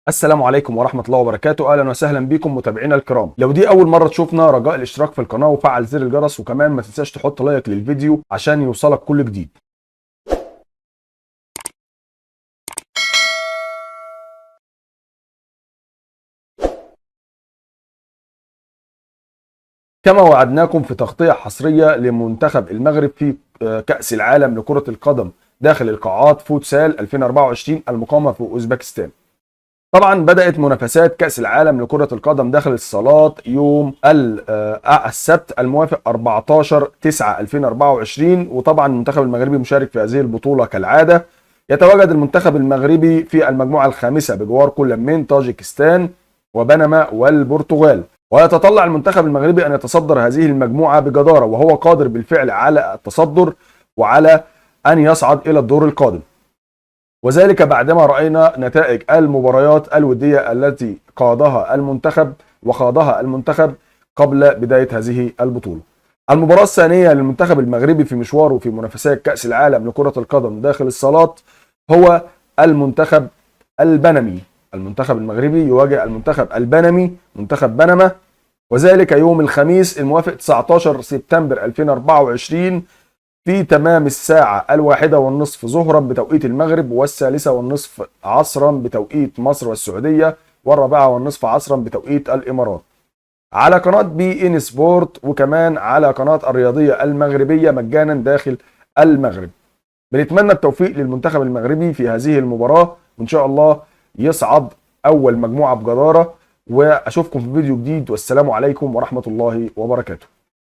السلام عليكم ورحمة الله وبركاته. أهلا وسهلا بكم متابعينا الكرام. لو دي أول مرة تشوفنا رجاء الاشتراك في القناة وفعل زر الجرس، وكمان ما تنساش تحط لايك للفيديو عشان يوصلك كل جديد. كما وعدناكم في تغطية حصرية لمنتخب المغرب في كأس العالم لكرة القدم داخل القاعات فوتسال 2024 المقامة في أوزبكستان. طبعا بدأت منافسات كأس العالم لكرة القدم داخل الصالات يوم السبت الموافق 14/9/2024، وطبعا المنتخب المغربي مشارك في هذه البطولة كالعادة. يتواجد المنتخب المغربي في المجموعة الخامسة بجوار كل من طاجيكستان وبنما والبرتغال، ويتطلع المنتخب المغربي أن يتصدر هذه المجموعة بجدارة، وهو قادر بالفعل على التصدر وعلى أن يصعد إلى الدور القادم، وذلك بعدما رأينا نتائج المباريات الودية التي خاضها المنتخب قبل بداية هذه البطولة. المباراة الثانية للمنتخب المغربي في مشواره في منافسات كأس العالم لكرة القدم داخل الصالات هو المنتخب البنمي. المنتخب المغربي يواجه المنتخب البنمي منتخب بنما، وذلك يوم الخميس الموافق 19 سبتمبر 2024 في تمام الساعة 1:30 ظهرا بتوقيت المغرب، و1:30 عصرا بتوقيت مصر والسعودية، و4:30 عصرا بتوقيت الإمارات، على قناة بي إن سبورت، وكمان على قناة الرياضية المغربية مجانا داخل المغرب. بنتمنى التوفيق للمنتخب المغربي في هذه المباراة، وإن شاء الله يصعد أول مجموعة بجدارة. وأشوفكم في فيديو جديد، والسلام عليكم ورحمة الله وبركاته.